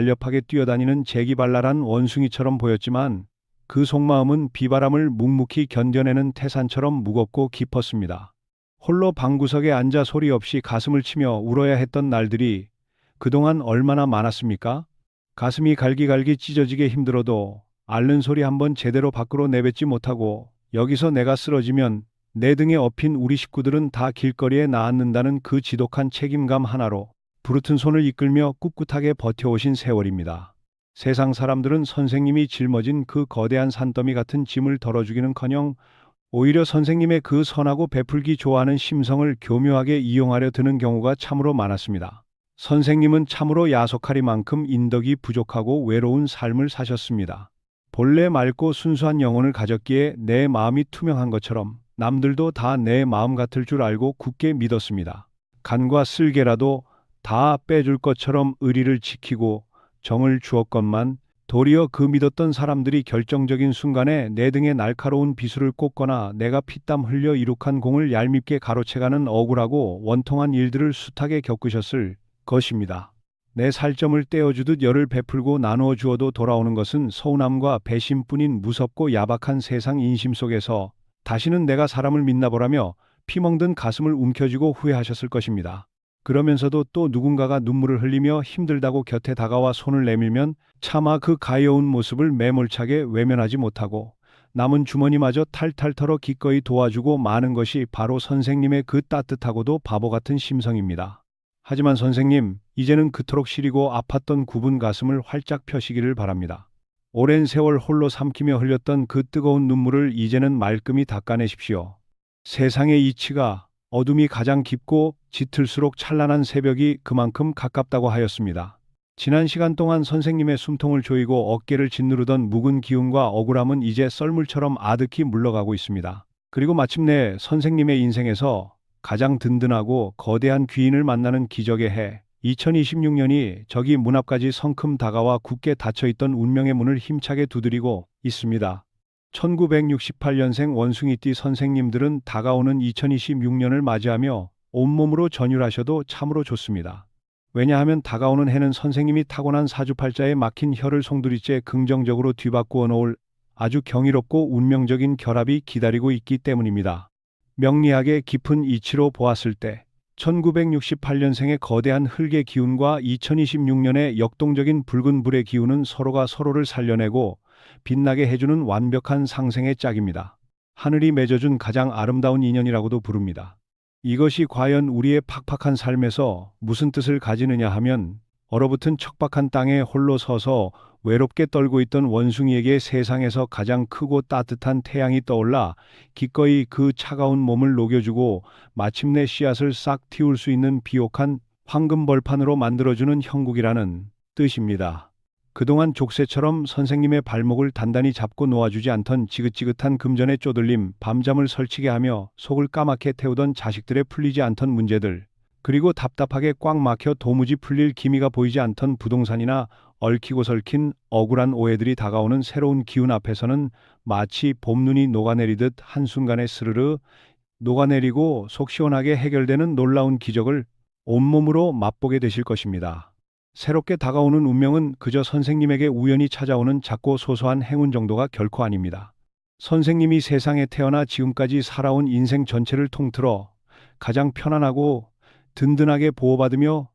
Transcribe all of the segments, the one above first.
날렵하게 뛰어다니는 재기발랄한 원숭이처럼 보였지만 그 속마음은 비바람을 묵묵히 견뎌내는 태산처럼 무겁고 깊었습니다. 홀로 방구석에 앉아 소리 없이 가슴을 치며 울어야 했던 날들이 그동안 얼마나 많았습니까? 가슴이 갈기갈기 찢어지게 힘들어도 앓는 소리 한번 제대로 밖으로 내뱉지 못하고 여기서 내가 쓰러지면 내 등에 업힌 우리 식구들은 다 길거리에 나앉는다는 그 지독한 책임감 하나로 부르튼 손을 이끌며 꿋꿋하게 버텨오신 세월입니다. 세상 사람들은 선생님이 짊어진 그 거대한 산더미 같은 짐을 덜어주기는커녕 오히려 선생님의 그 선하고 베풀기 좋아하는 심성을 교묘하게 이용하려 드는 경우가 참으로 많았습니다. 선생님은 참으로 야속하리만큼 인덕이 부족하고 외로운 삶을 사셨습니다. 본래 맑고 순수한 영혼을 가졌기에 내 마음이 투명한 것처럼 남들도 다 내 마음 같을 줄 알고 굳게 믿었습니다. 간과 쓸개라도 다 빼줄 것처럼 의리를 지키고 정을 주었건만 도리어 그 믿었던 사람들이 결정적인 순간에 내 등에 날카로운 비수를 꽂거나 내가 피땀 흘려 이룩한 공을 얄밉게 가로채가는 억울하고 원통한 일들을 숱하게 겪으셨을 것입니다. 내 살점을 떼어주듯 열을 베풀고 나누어 주어도 돌아오는 것은 서운함과 배신뿐인 무섭고 야박한 세상 인심 속에서 다시는 내가 사람을 믿나 보라며 피멍든 가슴을 움켜쥐고 후회하셨을 것입니다. 그러면서도 또 누군가가 눈물을 흘리며 힘들다고 곁에 다가와 손을 내밀면 차마 그 가여운 모습을 매몰차게 외면하지 못하고 남은 주머니마저 탈탈 털어 기꺼이 도와주고 마는 것이 바로 선생님의 그 따뜻하고도 바보 같은 심성입니다. 하지만 선생님, 이제는 그토록 시리고 아팠던 굽은 가슴을 활짝 펴시기를 바랍니다. 오랜 세월 홀로 삼키며 흘렸던 그 뜨거운 눈물을 이제는 말끔히 닦아내십시오. 세상의 이치가 어둠이 가장 깊고 짙을수록 찬란한 새벽이 그만큼 가깝다고 하였습니다. 지난 시간 동안 선생님의 숨통을 조이고 어깨를 짓누르던 묵은 기운과 억울함은 이제 썰물처럼 아득히 물러가고 있습니다. 그리고 마침내 선생님의 인생에서 가장 든든하고 거대한 귀인을 만나는 기적의 해, 2026년이 저기 문 앞까지 성큼 다가와 굳게 닫혀있던 운명의 문을 힘차게 두드리고 있습니다. 1968년생 원숭이띠 선생님들은 다가오는 2026년을 맞이하며 온몸으로 전율하셔도 참으로 좋습니다. 왜냐하면 다가오는 해는 선생님이 타고난 사주팔자에 막힌 혀를 송두리째 긍정적으로 뒤바꾸어 놓을 아주 경이롭고 운명적인 결합이 기다리고 있기 때문입니다. 명리학의 깊은 이치로 보았을 때 1968년생의 거대한 흙의 기운과 2026년의 역동적인 붉은 불의 기운은 서로가 서로를 살려내고 빛나게 해주는 완벽한 상생의 짝입니다. 하늘이 맺어준 가장 아름다운 인연이라고도 부릅니다. 이것이 과연 우리의 팍팍한 삶에서 무슨 뜻을 가지느냐 하면 얼어붙은 척박한 땅에 홀로 서서 외롭게 떨고 있던 원숭이에게 세상에서 가장 크고 따뜻한 태양이 떠올라 기꺼이 그 차가운 몸을 녹여주고 마침내 씨앗을 싹 틔울 수 있는 비옥한 황금벌판으로 만들어주는 형국이라는 뜻입니다. 그동안 족쇄처럼 선생님의 발목을 단단히 잡고 놓아주지 않던 지긋지긋한 금전의 쪼들림, 밤잠을 설치게 하며 속을 까맣게 태우던 자식들의 풀리지 않던 문제들, 그리고 답답하게 꽉 막혀 도무지 풀릴 기미가 보이지 않던 부동산이나 얽히고 설킨 억울한 오해들이 다가오는 새로운 기운 앞에서는 마치 봄눈이 녹아내리듯 한순간에 스르르 녹아내리고 속 시원하게 해결되는 놀라운 기적을 온몸으로 맛보게 되실 것입니다. 새롭게 다가오는 운명은 그저 선생님에게 우연히 찾아오는 작고 소소한 행운 정도가 결코 아닙니다. 선생님이 세상에 태어나 지금까지 살아온 인생 전체를 통틀어 가장 편안하고 든든하게 보호받으며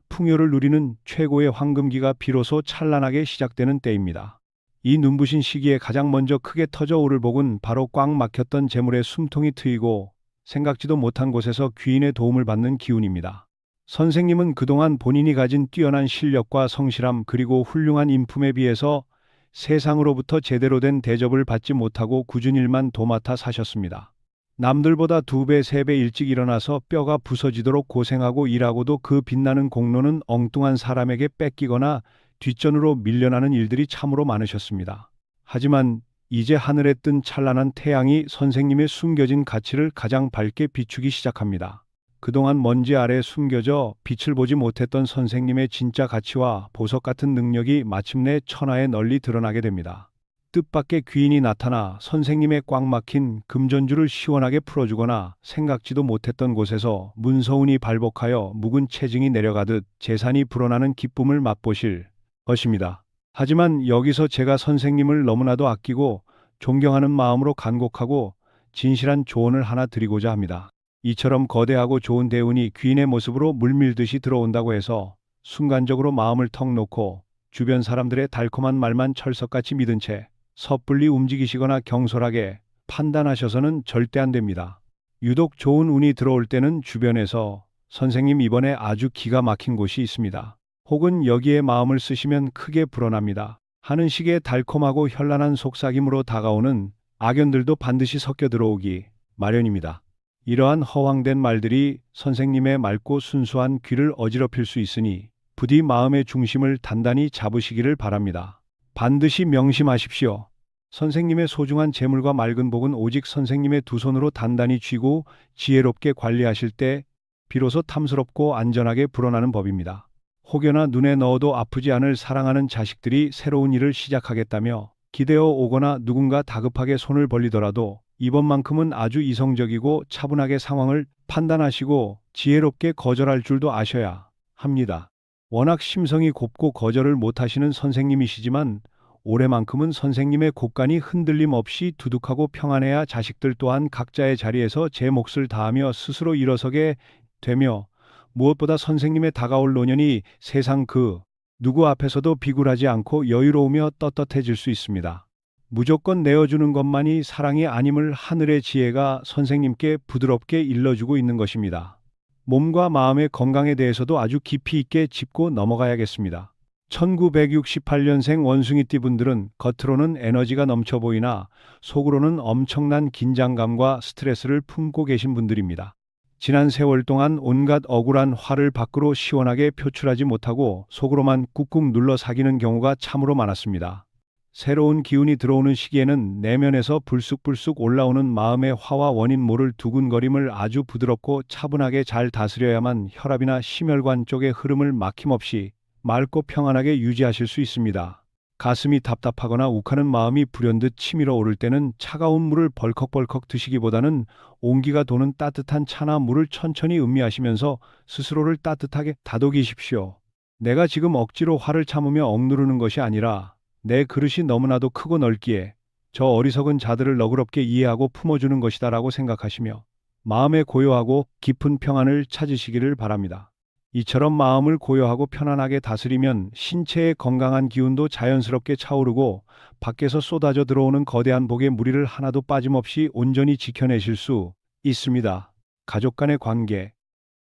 풍요를 누리는 최고의 황금기가 비로소 찬란하게 시작되는 때입니다. 이 눈부신 시기에 가장 먼저 크게 터져 오를 복은 바로 꽉 막혔던 재물의 숨통이 트이고 생각지도 못한 곳에서 귀인의 도움을 받는 기운입니다. 선생님은 그동안 본인이 가진 뛰어난 실력과 성실함 그리고 훌륭한 인품에 비해서 세상으로부터 제대로 된 대접을 받지 못하고 굳은 일만 도맡아 사셨습니다. 남들보다 2배, 3배 일찍 일어나서 뼈가 부서지도록 고생하고 일하고도 그 빛나는 공로는 엉뚱한 사람에게 뺏기거나 뒷전으로 밀려나는 일들이 참으로 많으셨습니다. 하지만 이제 하늘에 뜬 찬란한 태양이 선생님의 숨겨진 가치를 가장 밝게 비추기 시작합니다. 그동안 먼지 아래 숨겨져 빛을 보지 못했던 선생님의 진짜 가치와 보석 같은 능력이 마침내 천하에 널리 드러나게 됩니다. 뜻밖의 귀인이 나타나 선생님의 꽉 막힌 금전줄을 시원하게 풀어주거나 생각지도 못했던 곳에서 문서운이 발복하여 묵은 체증이 내려가듯 재산이 불어나는 기쁨을 맛보실 것입니다. 하지만 여기서 제가 선생님을 너무나도 아끼고 존경하는 마음으로 간곡하고 진실한 조언을 하나 드리고자 합니다. 이처럼 거대하고 좋은 대운이 귀인의 모습으로 물밀듯이 들어온다고 해서 순간적으로 마음을 턱 놓고 주변 사람들의 달콤한 말만 철석같이 믿은 채 섣불리 움직이시거나 경솔하게 판단하셔서는 절대 안 됩니다. 유독 좋은 운이 들어올 때는 주변에서 선생님 이번에 아주 기가 막힌 곳이 있습니다. 혹은 여기에 마음을 쓰시면 크게 불어납니다. 하는 식의 달콤하고 현란한 속삭임으로 다가오는 악연들도 반드시 섞여 들어오기 마련입니다. 이러한 허황된 말들이 선생님의 맑고 순수한 귀를 어지럽힐 수 있으니 부디 마음의 중심을 단단히 잡으시기를 바랍니다. 반드시 명심하십시오. 선생님의 소중한 재물과 맑은 복은 오직 선생님의 두 손으로 단단히 쥐고 지혜롭게 관리하실 때 비로소 탐스럽고 안전하게 불어나는 법입니다. 혹여나 눈에 넣어도 아프지 않을 사랑하는 자식들이 새로운 일을 시작하겠다며 기대어 오거나 누군가 다급하게 손을 벌리더라도 이번만큼은 아주 이성적이고 차분하게 상황을 판단하시고 지혜롭게 거절할 줄도 아셔야 합니다. 워낙 심성이 곱고 거절을 못하시는 선생님이시지만 올해만큼은 선생님의 곡간이 흔들림 없이 두둑하고 평안해야 자식들 또한 각자의 자리에서 제 몫을 다하며 스스로 일어서게 되며 무엇보다 선생님의 다가올 노년이 세상 그 누구 앞에서도 비굴하지 않고 여유로우며 떳떳해질 수 있습니다. 무조건 내어주는 것만이 사랑이 아님을 하늘의 지혜가 선생님께 부드럽게 일러주고 있는 것입니다. 몸과 마음의 건강에 대해서도 아주 깊이 있게 짚고 넘어가야겠습니다. 1968년생 원숭이띠 분들은 겉으로는 에너지가 넘쳐 보이나 속으로는 엄청난 긴장감과 스트레스를 품고 계신 분들입니다. 지난 세월 동안 온갖 억울한 화를 밖으로 시원하게 표출하지 못하고 속으로만 꾹꾹 눌러 사귀는 경우가 참으로 많았습니다. 새로운 기운이 들어오는 시기에는 내면에서 불쑥불쑥 올라오는 마음의 화와 원인 모를 두근거림을 아주 부드럽고 차분하게 잘 다스려야만 혈압이나 심혈관 쪽의 흐름을 막힘없이 맑고 평안하게 유지하실 수 있습니다. 가슴이 답답하거나 욱하는 마음이 불현듯 치밀어 오를 때는 차가운 물을 벌컥벌컥 드시기보다는 온기가 도는 따뜻한 차나 물을 천천히 음미하시면서 스스로를 따뜻하게 다독이십시오. 내가 지금 억지로 화를 참으며 억누르는 것이 아니라 내 그릇이 너무나도 크고 넓기에 저 어리석은 자들을 너그럽게 이해하고 품어주는 것이다라고 생각하시며 마음의 고요하고 깊은 평안을 찾으시기를 바랍니다. 이처럼 마음을 고요하고 편안하게 다스리면 신체의 건강한 기운도 자연스럽게 차오르고 밖에서 쏟아져 들어오는 거대한 복의 무리를 하나도 빠짐없이 온전히 지켜내실 수 있습니다. 가족 간의 관계,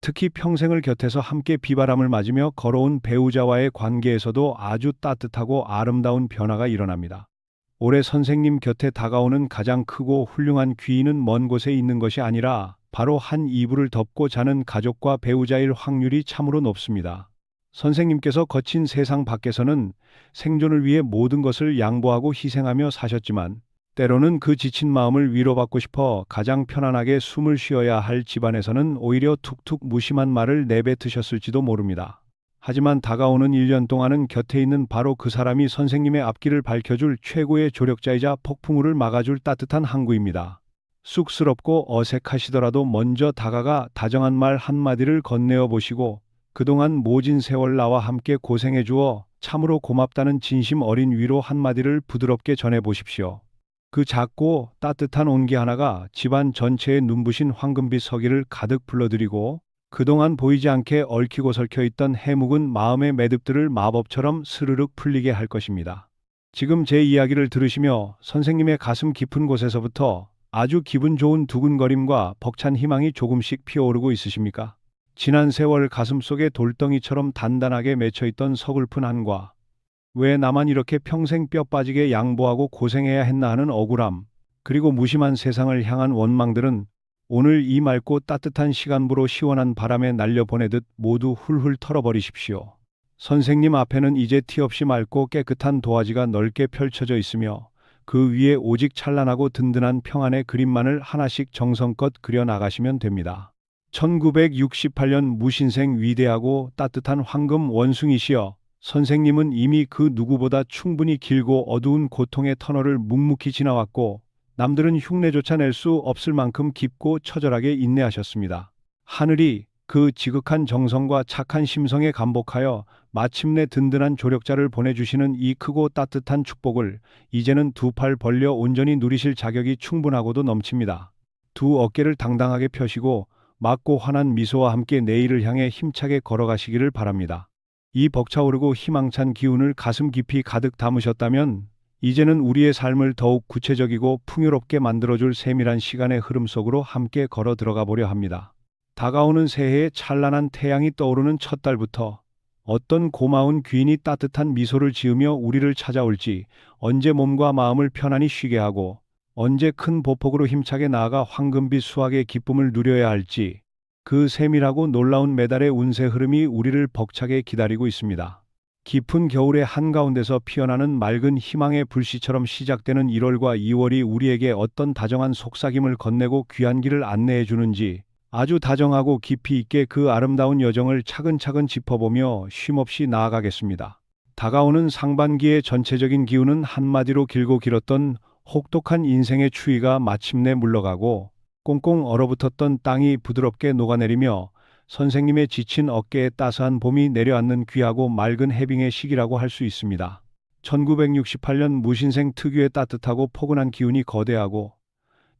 특히 평생을 곁에서 함께 비바람을 맞으며 걸어온 배우자와의 관계에서도 아주 따뜻하고 아름다운 변화가 일어납니다. 올해 선생님 곁에 다가오는 가장 크고 훌륭한 귀인은 먼 곳에 있는 것이 아니라 바로 한 이불을 덮고 자는 가족과 배우자일 확률이 참으로 높습니다. 선생님께서 거친 세상 밖에서는 생존을 위해 모든 것을 양보하고 희생하며 사셨지만 때로는 그 지친 마음을 위로받고 싶어 가장 편안하게 숨을 쉬어야 할 집안에서는 오히려 툭툭 무심한 말을 내뱉으셨을지도 모릅니다. 하지만 다가오는 1년 동안은 곁에 있는 바로 그 사람이 선생님의 앞길을 밝혀줄 최고의 조력자이자 폭풍우를 막아줄 따뜻한 항구입니다. 쑥스럽고 어색하시더라도 먼저 다가가 다정한 말 한마디를 건네어 보시고 그동안 모진 세월 나와 함께 고생해 주어 참으로 고맙다는 진심 어린 위로 한마디를 부드럽게 전해 보십시오. 그 작고 따뜻한 온기 하나가 집안 전체에 눈부신 황금빛 서기를 가득 불러들이고 그동안 보이지 않게 얽히고 설켜 있던 해묵은 마음의 매듭들을 마법처럼 스르륵 풀리게 할 것입니다. 지금 제 이야기를 들으시며 선생님의 가슴 깊은 곳에서부터 아주 기분 좋은 두근거림과 벅찬 희망이 조금씩 피어오르고 있으십니까? 지난 세월 가슴속에 돌덩이처럼 단단하게 맺혀있던 서글픈 한과 왜 나만 이렇게 평생 뼈 빠지게 양보하고 고생해야 했나 하는 억울함, 그리고 무심한 세상을 향한 원망들은 오늘 이 맑고 따뜻한 시간부로 시원한 바람에 날려보내듯 모두 훌훌 털어버리십시오. 선생님 앞에는 이제 티 없이 맑고 깨끗한 도화지가 넓게 펼쳐져 있으며 그 위에 오직 찬란하고 든든한 평안의 그림만을 하나씩 정성껏 그려 나가시면 됩니다. 1968년 무신생 위대하고 따뜻한 황금 원숭이시여, 선생님은 이미 그 누구보다 충분히 길고 어두운 고통의 터널을 묵묵히 지나왔고 남들은 흉내조차 낼 수 없을 만큼 깊고 처절하게 인내하셨습니다. 하늘이 그 지극한 정성과 착한 심성에 감복하여 마침내 든든한 조력자를 보내주시는 이 크고 따뜻한 축복을 이제는 두 팔 벌려 온전히 누리실 자격이 충분하고도 넘칩니다. 두 어깨를 당당하게 펴시고 맑고 환한 미소와 함께 내일을 향해 힘차게 걸어가시기를 바랍니다. 이 벅차오르고 희망찬 기운을 가슴 깊이 가득 담으셨다면 이제는 우리의 삶을 더욱 구체적이고 풍요롭게 만들어줄 세밀한 시간의 흐름 속으로 함께 걸어 들어가 보려 합니다. 다가오는 새해의 찬란한 태양이 떠오르는 첫 달부터 어떤 고마운 귀인이 따뜻한 미소를 지으며 우리를 찾아올지, 언제 몸과 마음을 편안히 쉬게 하고 언제 큰 보폭으로 힘차게 나아가 황금빛 수확의 기쁨을 누려야 할지, 그 세밀하고 놀라운 매달의 운세 흐름이 우리를 벅차게 기다리고 있습니다. 깊은 겨울의 한가운데서 피어나는 맑은 희망의 불씨처럼 시작되는 1월과 2월이 우리에게 어떤 다정한 속삭임을 건네고 귀한 길을 안내해 주는지 아주 다정하고 깊이 있게 그 아름다운 여정을 차근차근 짚어보며 쉼없이 나아가겠습니다. 다가오는 상반기의 전체적인 기운은 한마디로 길고 길었던 혹독한 인생의 추위가 마침내 물러가고 꽁꽁 얼어붙었던 땅이 부드럽게 녹아내리며 선생님의 지친 어깨에 따스한 봄이 내려앉는 귀하고 맑은 해빙의 시기라고 할 수 있습니다. 1968년 무신생 특유의 따뜻하고 포근한 기운이 거대하고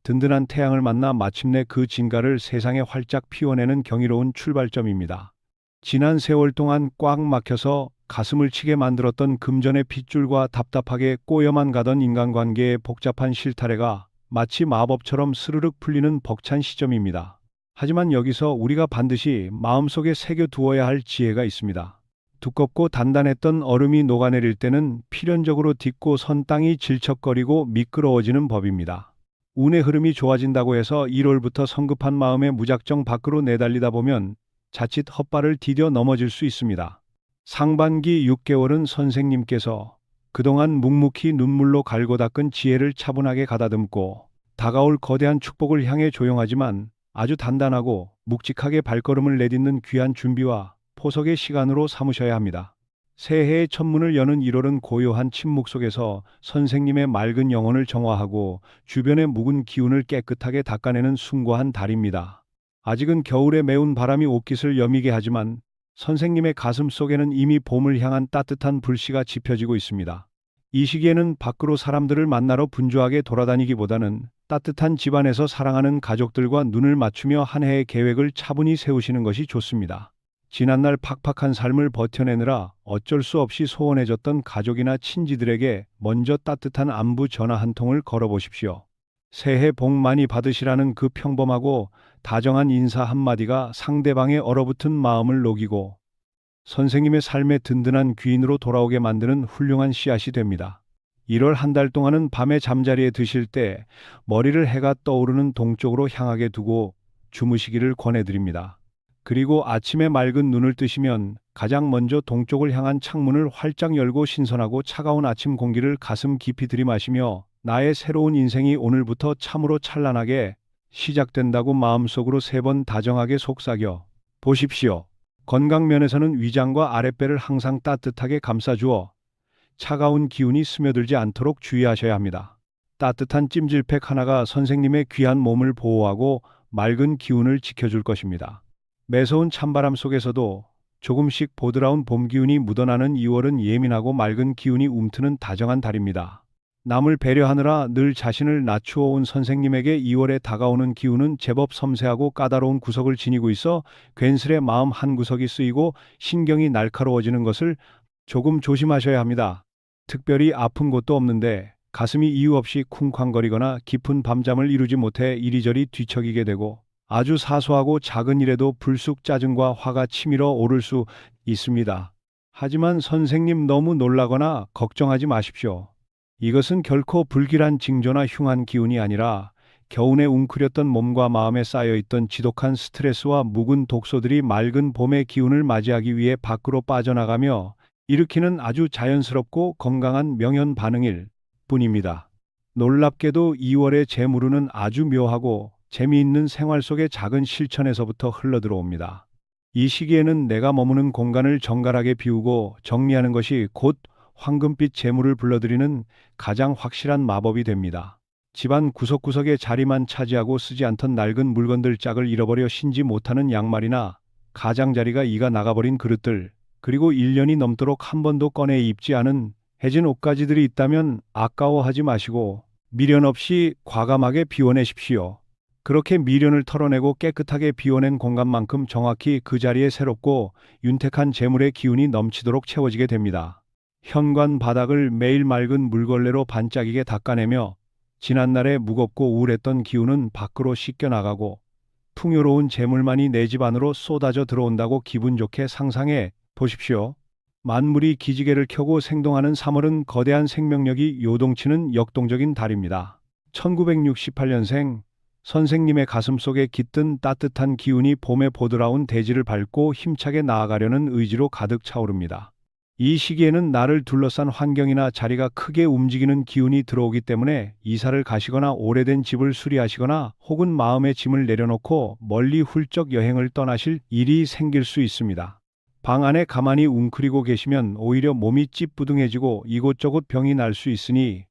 든든한 태양을 만나 마침내 그 진가를 세상에 활짝 피워내는 경이로운 출발점입니다. 지난 세월 동안 꽉 막혀서 가슴을 치게 만들었던 금전의 핏줄과 답답하게 꼬여만 가던 인간관계의 복잡한 실타래가 마치 마법처럼 스르륵 풀리는 벅찬 시점입니다. 하지만 여기서 우리가 반드시 마음속에 새겨두어야 할 지혜가 있습니다. 두껍고 단단했던 얼음이 녹아내릴 때는 필연적으로 딛고 선 땅이 질척거리고 미끄러워지는 법입니다. 운의 흐름이 좋아진다고 해서 1월부터 성급한 마음에 무작정 밖으로 내달리다 보면 자칫 헛발을 디뎌 넘어질 수 있습니다. 상반기 6개월은 선생님께서 그동안 묵묵히 눈물로 갈고 닦은 지혜를 차분하게 가다듬고 다가올 거대한 축복을 향해 조용하지만 아주 단단하고 묵직하게 발걸음을 내딛는 귀한 준비와 포석의 시간으로 삼으셔야 합니다. 새해의 첫 문을 여는 1월은 고요한 침묵 속에서 선생님의 맑은 영혼을 정화하고 주변의 묵은 기운을 깨끗하게 닦아내는 숭고한 달입니다. 아직은 겨울의 매운 바람이 옷깃을 여미게 하지만 선생님의 가슴 속에는 이미 봄을 향한 따뜻한 불씨가 지펴지고 있습니다. 이 시기에는 밖으로 사람들을 만나러 분주하게 돌아다니기보다는 따뜻한 집안에서 사랑하는 가족들과 눈을 맞추며 한 해의 계획을 차분히 세우시는 것이 좋습니다. 지난날 팍팍한 삶을 버텨내느라 어쩔 수 없이 소원해졌던 가족이나 친지들에게 먼저 따뜻한 안부 전화 한 통을 걸어보십시오. 새해 복 많이 받으시라는 그 평범하고 다정한 인사 한마디가 상대방의 얼어붙은 마음을 녹이고 선생님의 삶의 든든한 귀인으로 돌아오게 만드는 훌륭한 씨앗이 됩니다. 1월 한 달 동안은 밤에 잠자리에 드실 때 머리를 해가 떠오르는 동쪽으로 향하게 두고 주무시기를 권해드립니다. 그리고 아침에 맑은 눈을 뜨시면 가장 먼저 동쪽을 향한 창문을 활짝 열고 신선하고 차가운 아침 공기를 가슴 깊이 들이마시며 나의 새로운 인생이 오늘부터 참으로 찬란하게 시작된다고 마음속으로 3번 다정하게 속삭여 보십시오. 건강 면에서는 위장과 아랫배를 항상 따뜻하게 감싸주어 차가운 기운이 스며들지 않도록 주의하셔야 합니다. 따뜻한 찜질팩 하나가 선생님의 귀한 몸을 보호하고 맑은 기운을 지켜줄 것입니다. 매서운 찬바람 속에서도 조금씩 보드라운 봄 기운이 묻어나는 2월은 예민하고 맑은 기운이 움트는 다정한 달입니다. 남을 배려하느라 늘 자신을 낮추어 온 선생님에게 2월에 다가오는 기운은 제법 섬세하고 까다로운 구석을 지니고 있어 괜스레 마음 한 구석이 쓰이고 신경이 날카로워지는 것을 조금 조심하셔야 합니다. 특별히 아픈 곳도 없는데 가슴이 이유 없이 쿵쾅거리거나 깊은 밤잠을 이루지 못해 이리저리 뒤척이게 되고 아주 사소하고 작은 일에도 불쑥 짜증과 화가 치밀어 오를 수 있습니다. 하지만 선생님 너무 놀라거나 걱정하지 마십시오. 이것은 결코 불길한 징조나 흉한 기운이 아니라 겨우내 웅크렸던 몸과 마음에 쌓여있던 지독한 스트레스와 묵은 독소들이 맑은 봄의 기운을 맞이하기 위해 밖으로 빠져나가며 일으키는 아주 자연스럽고 건강한 명현 반응일 뿐입니다. 놀랍게도 2월의 재물운은 아주 묘하고 재미있는 생활 속의 작은 실천에서부터 흘러들어옵니다. 이 시기에는 내가 머무는 공간을 정갈하게 비우고 정리하는 것이 곧 황금빛 재물을 불러들이는 가장 확실한 마법이 됩니다. 집안 구석구석에 자리만 차지하고 쓰지 않던 낡은 물건들 짝을 잃어버려 신지 못하는 양말이나 가장자리가 이가 나가버린 그릇들, 그리고 1년이 넘도록 한 번도 꺼내 입지 않은 해진 옷가지들이 있다면 아까워하지 마시고 미련 없이 과감하게 비워내십시오. 그렇게 미련을 털어내고 깨끗하게 비워낸 공간만큼 정확히 그 자리에 새롭고 윤택한 재물의 기운이 넘치도록 채워지게 됩니다. 현관 바닥을 매일 맑은 물걸레로 반짝이게 닦아내며 지난날의 무겁고 우울했던 기운은 밖으로 씻겨나가고 풍요로운 재물만이 내 집 안으로 쏟아져 들어온다고 기분 좋게 상상해 보십시오. 만물이 기지개를 켜고 생동하는 3월은 거대한 생명력이 요동치는 역동적인 달입니다. 1968년생 선생님의 가슴 속에 깃든 따뜻한 기운이 봄에 보드라운 대지를 밟고 힘차게 나아가려는 의지로 가득 차오릅니다. 이 시기에는 나를 둘러싼 환경이나 자리가 크게 움직이는 기운이 들어오기 때문에 이사를 가시거나 오래된 집을 수리하시거나 혹은 마음의 짐을 내려놓고 멀리 훌쩍 여행을 떠나실 일이 생길 수 있습니다. 방 안에 가만히 웅크리고 계시면 오히려 몸이 찌뿌둥해지고 이곳저곳 병이 날 수 있으니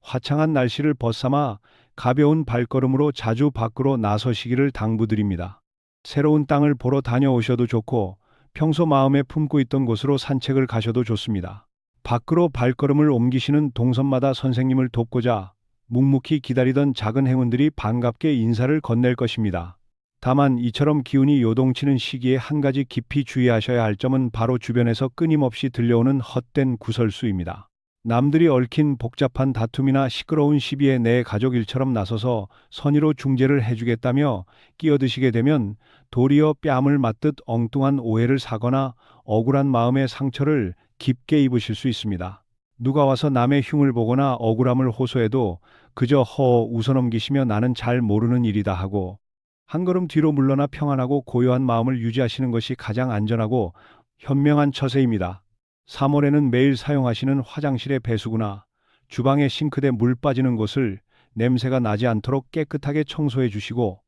화창한 날씨를 벗삼아 가벼운 발걸음으로 자주 밖으로 나서시기를 당부드립니다. 새로운 땅을 보러 다녀오셔도 좋고 평소 마음에 품고 있던 곳으로 산책을 가셔도 좋습니다. 밖으로 발걸음을 옮기시는 동선마다 선생님을 돕고자 묵묵히 기다리던 작은 행운들이 반갑게 인사를 건넬 것입니다. 다만 이처럼 기운이 요동치는 시기에 한 가지 깊이 주의하셔야 할 점은 바로 주변에서 끊임없이 들려오는 헛된 구설수입니다. 남들이 얽힌 복잡한 다툼이나 시끄러운 시비에 내 가족 일처럼 나서서 선의로 중재를 해주겠다며 끼어드시게 되면 도리어 뺨을 맞듯 엉뚱한 오해를 사거나 억울한 마음의 상처를 깊게 입으실 수 있습니다. 누가 와서 남의 흉을 보거나 억울함을 호소해도 그저 허 웃어넘기시며 나는 잘 모르는 일이다 하고 한 걸음 뒤로 물러나 평안하고 고요한 마음을 유지하시는 것이 가장 안전하고 현명한 처세입니다. 3월에는 매일 사용하시는 화장실의 배수구나 주방의 싱크대 물 빠지는 곳을 냄새가 나지 않도록 깨끗하게 청소해 주시고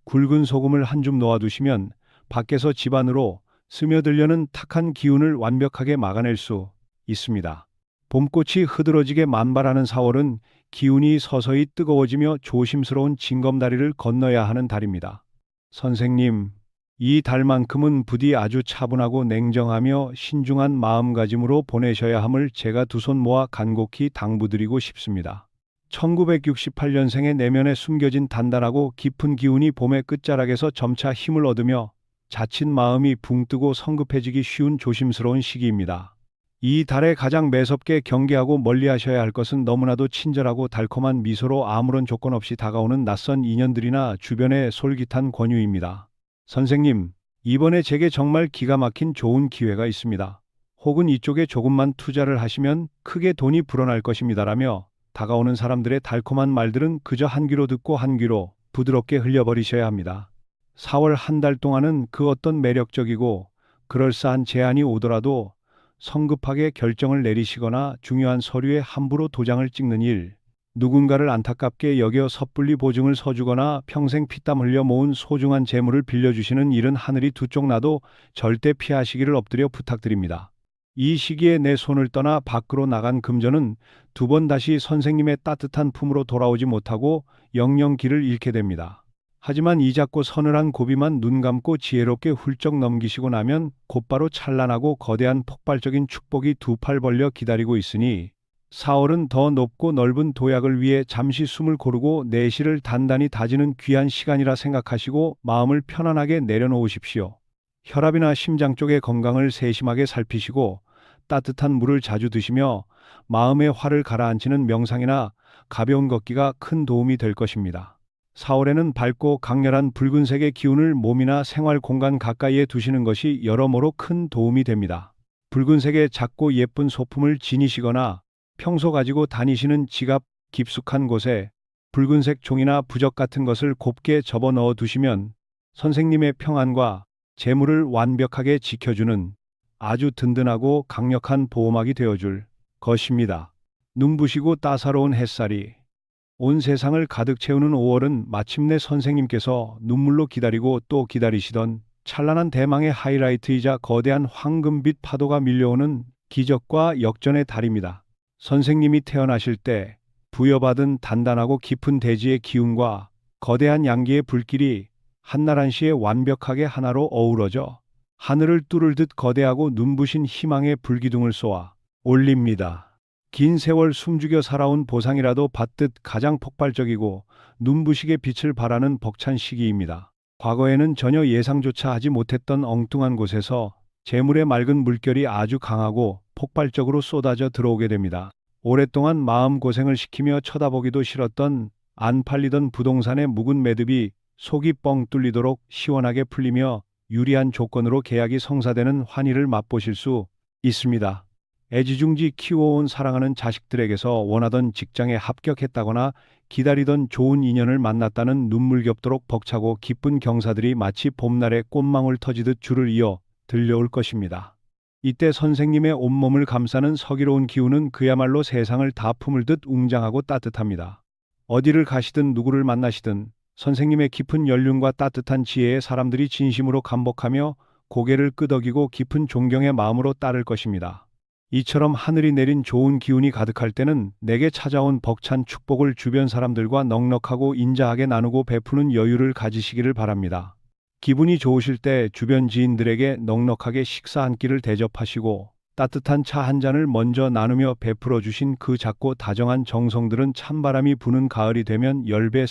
굵은 소금을 한 줌 놓아두시면 밖에서 집안으로 스며들려는 탁한 기운을 완벽하게 막아낼 수 있습니다. 봄꽃이 흐드러지게 만발하는 4월은 기운이 서서히 뜨거워지며 조심스러운 징검다리를 건너야 하는 달입니다. 선생님, 이 달만큼은 부디 아주 차분하고 냉정하며 신중한 마음가짐으로 보내셔야 함을 제가 두 손 모아 간곡히 당부드리고 싶습니다. 1968년생의 내면에 숨겨진 단단하고 깊은 기운이 봄의 끝자락에서 점차 힘을 얻으며 자칫 마음이 붕뜨고 성급해지기 쉬운 조심스러운 시기입니다. 이 달에 가장 매섭게 경계하고 멀리하셔야 할 것은 너무나도 친절하고 달콤한 미소로 아무런 조건 없이 다가오는 낯선 인연들이나 주변의 솔깃한 권유입니다. 선생님, 이번에 제게 정말 기가 막힌 좋은 기회가 있습니다. 혹은 이쪽에 조금만 투자를 하시면 크게 돈이 불어날 것입니다라며 다가오는 사람들의 달콤한 말들은 그저 한 귀로 듣고 한 귀로 부드럽게 흘려버리셔야 합니다. 4월 한 달 동안은 그 어떤 매력적이고 그럴싸한 제안이 오더라도 성급하게 결정을 내리시거나 중요한 서류에 함부로 도장을 찍는 일, 누군가를 안타깝게 여겨 섣불리 보증을 서주거나 평생 피땀 흘려 모은 소중한 재물을 빌려주시는 일은 하늘이 두 쪽 나도 절대 피하시기를 엎드려 부탁드립니다. 이 시기에 내 손을 떠나 밖으로 나간 금전은 두 번 다시 선생님의 따뜻한 품으로 돌아오지 못하고 영영 길을 잃게 됩니다. 하지만 이 작고 서늘한 고비만 눈 감고 지혜롭게 훌쩍 넘기시고 나면 곧바로 찬란하고 거대한 폭발적인 축복이 두 팔 벌려 기다리고 있으니 4월은 더 높고 넓은 도약을 위해 잠시 숨을 고르고 내실을 단단히 다지는 귀한 시간이라 생각하시고 마음을 편안하게 내려놓으십시오. 혈압이나 심장 쪽의 건강을 세심하게 살피시고 따뜻한 물을 자주 드시며 마음의 화를 가라앉히는 명상이나 가벼운 걷기가 큰 도움이 될 것입니다. 4월에는 밝고 강렬한 붉은색의 기운을 몸이나 생활 공간 가까이에 두시는 것이 여러모로 큰 도움이 됩니다. 붉은색의 작고 예쁜 소품을 지니시거나 평소 가지고 다니시는 지갑 깊숙한 곳에 붉은색 종이나 부적 같은 것을 곱게 접어 넣어 두시면 선생님의 평안과 재물을 완벽하게 지켜주는 아주 든든하고 강력한 보호막이 되어줄 것입니다. 눈부시고 따사로운 햇살이 온 세상을 가득 채우는 5월은 마침내 선생님께서 눈물로 기다리고 또 기다리시던 찬란한 대망의 하이라이트이자 거대한 황금빛 파도가 밀려오는 기적과 역전의 달입니다. 선생님이 태어나실 때 부여받은 단단하고 깊은 대지의 기운과 거대한 양기의 불길이 한나란시에 완벽하게 하나로 어우러져 하늘을 뚫을 듯 거대하고 눈부신 희망의 불기둥을 쏘아 올립니다. 긴 세월 숨죽여 살아온 보상이라도 받듯 가장 폭발적이고 눈부시게 빛을 발하는 벅찬 시기입니다. 과거에는 전혀 예상조차 하지 못했던 엉뚱한 곳에서 재물의 맑은 물결이 아주 강하고 폭발적으로 쏟아져 들어오게 됩니다. 오랫동안 마음고생을 시키며 쳐다보기도 싫었던 안 팔리던 부동산의 묵은 매듭이 속이 뻥 뚫리도록 시원하게 풀리며 유리한 조건으로 계약이 성사되는 환희를 맛보실 수 있습니다. 애지중지 키워온 사랑하는 자식들에게서 원하던 직장에 합격했다거나 기다리던 좋은 인연을 만났다는 눈물겹도록 벅차고 기쁜 경사들이 마치 봄날에 꽃망울 터지듯 줄을 이어 들려올 것입니다. 이때 선생님의 온몸을 감싸는 서기로운 기운은 그야말로 세상을 다 품을 듯 웅장하고 따뜻합니다. 어디를 가시든 누구를 만나시든 선생님의 깊은 연륜과 따뜻한 지혜에 사람들이 진심으로 감복하며 고개를 끄덕이고 깊은 존경의 마음으로 따를 것입니다. 이처럼 하늘이 내린 좋은 기운이 가득할 때는 내게 찾아온 벅찬 축복을 주변 사람들과 넉넉하고 인자하게 나누고 베푸는 여유를 가지시기를 바랍니다. 기분이 좋으실 때 주변 지인들에게 넉넉하게 식사 한 끼를 대접하시고 따뜻한 차 한 잔을 먼저 나누며 베풀어 주신 그 작고 다정한 정성들은 찬바람이 부는 가을이 되면 10배,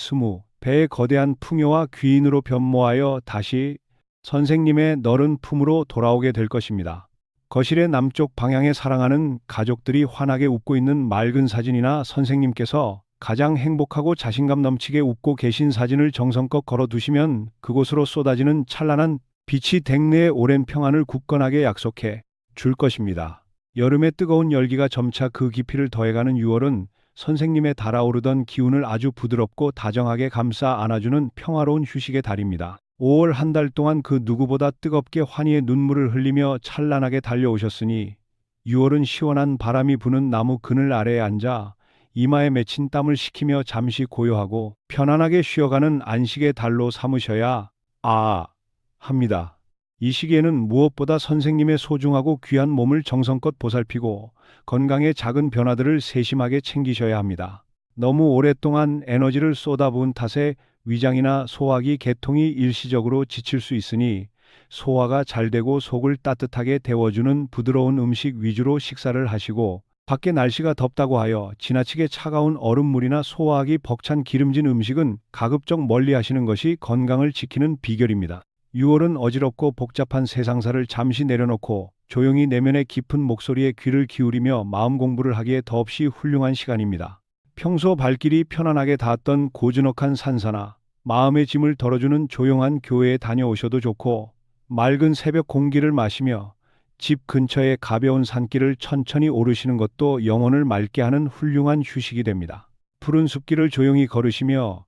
20배의 거대한 풍요와 귀인으로 변모하여 다시 선생님의 너른 품으로 돌아오게 될 것입니다. 거실의 남쪽 방향에 사랑하는 가족들이 환하게 웃고 있는 맑은 사진이나 선생님께서 가장 행복하고 자신감 넘치게 웃고 계신 사진을 정성껏 걸어두시면 그곳으로 쏟아지는 찬란한 빛이 댁내의 오랜 평안을 굳건하게 약속해 줄 것입니다. 여름의 뜨거운 열기가 점차 그 깊이를 더해가는 6월은 선생님의 달아오르던 기운을 아주 부드럽고 다정하게 감싸 안아주는 평화로운 휴식의 달입니다. 5월 한 달 동안 그 누구보다 뜨겁게 환희의 눈물을 흘리며 찬란하게 달려오셨으니 6월은 시원한 바람이 부는 나무 그늘 아래에 앉아 이마에 맺힌 땀을 식히며 잠시 고요하고 편안하게 쉬어가는 안식의 달로 삼으셔야 합니다. 이 시기에는 무엇보다 선생님의 소중하고 귀한 몸을 정성껏 보살피고 건강의 작은 변화들을 세심하게 챙기셔야 합니다. 너무 오랫동안 에너지를 쏟아부은 탓에 위장이나 소화기 계통이 일시적으로 지칠 수 있으니 소화가 잘 되고 속을 따뜻하게 데워주는 부드러운 음식 위주로 식사를 하시고 밖에 날씨가 덥다고 하여 지나치게 차가운 얼음물이나 소화하기 벅찬 기름진 음식은 가급적 멀리 하시는 것이 건강을 지키는 비결입니다. 6월은 어지럽고 복잡한 세상사를 잠시 내려놓고 조용히 내면의 깊은 목소리에 귀를 기울이며 마음 공부를 하기에 더없이 훌륭한 시간입니다. 평소 발길이 편안하게 닿았던 고즈넉한 산사나 마음의 짐을 덜어주는 조용한 교회에 다녀오셔도 좋고 맑은 새벽 공기를 마시며 집 근처의 가벼운 산길을 천천히 오르시는 것도 영혼을 맑게 하는 훌륭한 휴식이 됩니다. 푸른 숲길을 조용히 걸으시며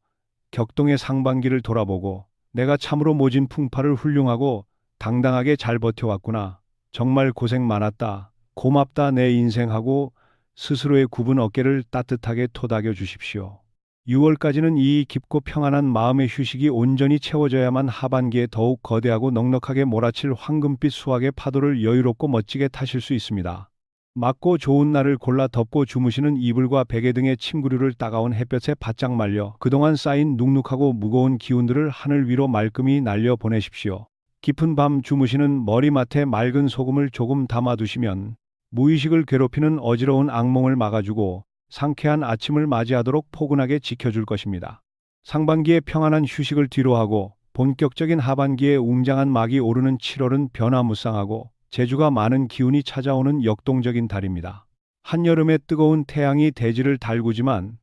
격동의 상반기를 돌아보고 내가 참으로 모진 풍파를 훌륭하고 당당하게 잘 버텨왔구나. 정말 고생 많았다. 고맙다 내 인생하고 스스로의 굽은 어깨를 따뜻하게 토닥여 주십시오. 6월까지는 이 깊고 평안한 마음의 휴식이 온전히 채워져야만 하반기에 더욱 거대하고 넉넉하게 몰아칠 황금빛 수확의 파도를 여유롭고 멋지게 타실 수 있습니다. 맑고 좋은 날을 골라 덮고 주무시는 이불과 베개 등의 침구류를 따가운 햇볕에 바짝 말려 그동안 쌓인 눅눅하고 무거운 기운들을 하늘 위로 말끔히 날려 보내십시오. 깊은 밤 주무시는 머리맡에 맑은 소금을 조금 담아두시면 무의식을 괴롭히는 어지러운 악몽을 막아주고 상쾌한 아침을 맞이하도록 포근하게 지켜줄 것입니다. 상반기에 평안한 휴식을 뒤로하고 본격적인 하반기에 웅장한 막이 오르는 7월은 변화무쌍하고 재주가 많은 기운이 찾아오는 역동적인 달입니다. 한여름의 뜨거운 태양이 대지를 달구지만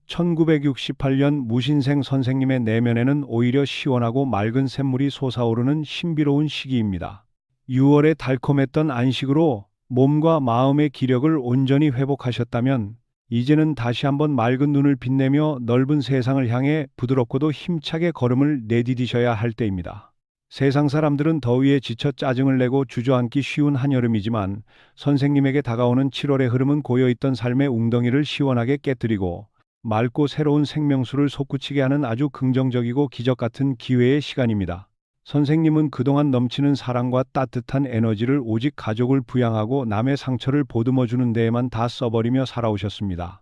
1968년 무신생 선생님의 내면에는 오히려 시원하고 맑은 샘물이 솟아오르는 신비로운 시기입니다. 6월에 달콤했던 안식으로 몸과 마음의 기력을 온전히 회복하셨다면 이제는 다시 한번 맑은 눈을 빛내며 넓은 세상을 향해 부드럽고도 힘차게 걸음을 내디디셔야 할 때입니다. 세상 사람들은 더위에 지쳐 짜증을 내고 주저앉기 쉬운 한여름이지만 선생님에게 다가오는 7월의 흐름은 고여있던 삶의 웅덩이를 시원하게 깨뜨리고 맑고 새로운 생명수를 솟구치게 하는 아주 긍정적이고 기적 같은 기회의 시간입니다. 선생님은 그동안 넘치는 사랑과 따뜻한 에너지를 오직 가족을 부양하고 남의 상처를 보듬어 주는 데에만 다 써버리며 살아오셨습니다.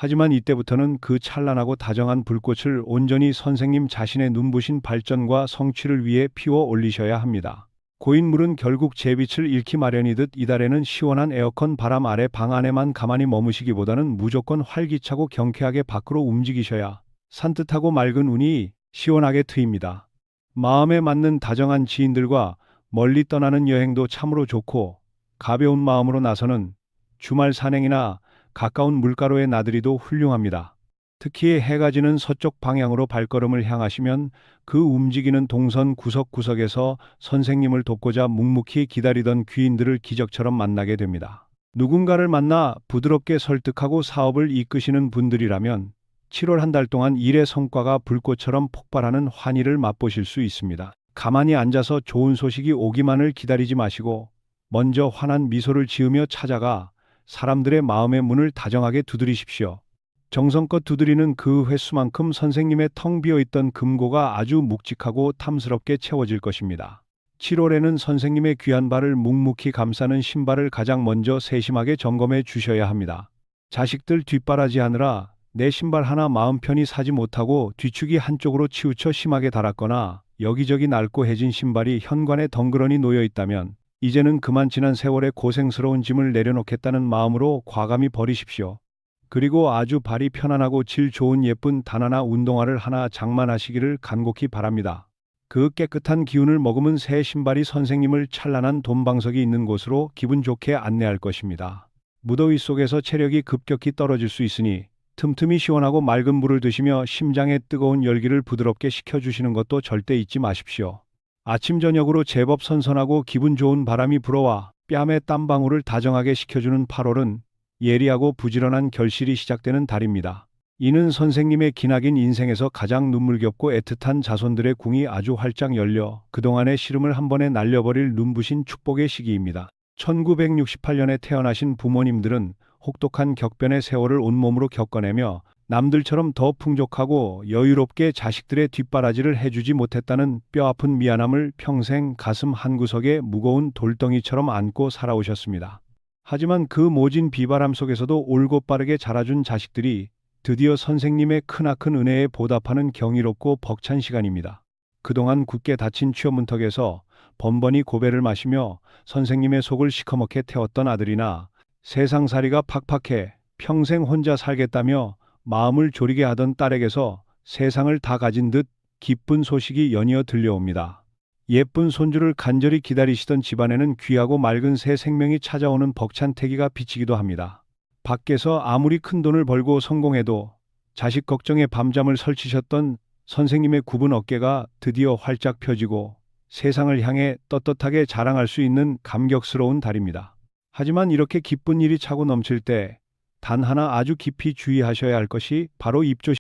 하지만 이때부터는 그 찬란하고 다정한 불꽃을 온전히 선생님 자신의 눈부신 발전과 성취를 위해 피워 올리셔야 합니다. 고인물은 결국 제 빛을 잃기 마련이듯 이달에는 시원한 에어컨 바람 아래 방 안에만 가만히 머무시기보다는 무조건 활기차고 경쾌하게 밖으로 움직이셔야 산뜻하고 맑은 운이 시원하게 트입니다. 마음에 맞는 다정한 지인들과 멀리 떠나는 여행도 참으로 좋고, 가벼운 마음으로 나서는 주말 산행이나 가까운 물가로의 나들이도 훌륭합니다. 특히 해가 지는 서쪽 방향으로 발걸음을 향하시면 그 움직이는 동선 구석구석에서 선생님을 돕고자 묵묵히 기다리던 귀인들을 기적처럼 만나게 됩니다. 누군가를 만나 부드럽게 설득하고 사업을 이끄시는 분들이라면 7월 한 달 동안 일의 성과가 불꽃처럼 폭발하는 환희를 맛보실 수 있습니다. 가만히 앉아서 좋은 소식이 오기만을 기다리지 마시고 먼저 환한 미소를 지으며 찾아가 사람들의 마음의 문을 다정하게 두드리십시오. 정성껏 두드리는 그 횟수만큼 선생님의 텅 비어있던 금고가 아주 묵직하고 탐스럽게 채워질 것입니다. 7월에는 선생님의 귀한 발을 묵묵히 감싸는 신발을 가장 먼저 세심하게 점검해 주셔야 합니다. 자식들 뒷바라지하느라 내 신발 하나 마음 편히 사지 못하고 뒤축이 한쪽으로 치우쳐 심하게 닳았거나 여기저기 낡고 해진 신발이 현관에 덩그러니 놓여 있다면 이제는 그만 지난 세월의 고생스러운 짐을 내려놓겠다는 마음으로 과감히 버리십시오. 그리고 아주 발이 편안하고 질 좋은 예쁜 단아나 운동화를 하나 장만하시기를 간곡히 바랍니다. 그 깨끗한 기운을 머금은 새 신발이 선생님을 찬란한 돈방석이 있는 곳으로 기분 좋게 안내할 것입니다. 무더위 속에서 체력이 급격히 떨어질 수 있으니 틈틈이 시원하고 맑은 물을 드시며 심장의 뜨거운 열기를 부드럽게 식혀주시는 것도 절대 잊지 마십시오. 아침 저녁으로 제법 선선하고 기분 좋은 바람이 불어와 뺨에 땀방울을 다정하게 식혀주는 8월은 예리하고 부지런한 결실이 시작되는 달입니다. 이는 선생님의 기나긴 인생에서 가장 눈물겹고 애틋한 자손들의 궁이 아주 활짝 열려 그동안의 시름을 한 번에 날려버릴 눈부신 축복의 시기입니다. 1968년에 태어나신 부모님들은 혹독한 격변의 세월을 온몸으로 겪어내며 남들처럼 더 풍족하고 여유롭게 자식들의 뒷바라지를 해주지 못했다는 뼈아픈 미안함을 평생 가슴 한구석에 무거운 돌덩이처럼 안고 살아오셨습니다. 하지만 그 모진 비바람 속에서도 올곧 빠르게 자라준 자식들이 드디어 선생님의 크나큰 은혜에 보답하는 경이롭고 벅찬 시간입니다. 그동안 굳게 닫힌 취업 문턱에서 번번이 고배를 마시며 선생님의 속을 시커멓게 태웠던 아들이나 세상살이가 팍팍해 평생 혼자 살겠다며 마음을 졸이게 하던 딸에게서 세상을 다 가진 듯 기쁜 소식이 연이어 들려옵니다. 예쁜 손주를 간절히 기다리시던 집안에는 귀하고 맑은 새 생명이 찾아오는 벅찬 태기가 비치기도 합니다. 밖에서 아무리 큰 돈을 벌고 성공해도 자식 걱정에 밤잠을 설치셨던 선생님의 굽은 어깨가 드디어 활짝 펴지고 세상을 향해 떳떳하게 자랑할 수 있는 감격스러운 달입니다. 하지만 이렇게 기쁜 일이 차고 넘칠 때 단 하나 아주 깊이 주의하셔야 할 것이 바로 입조심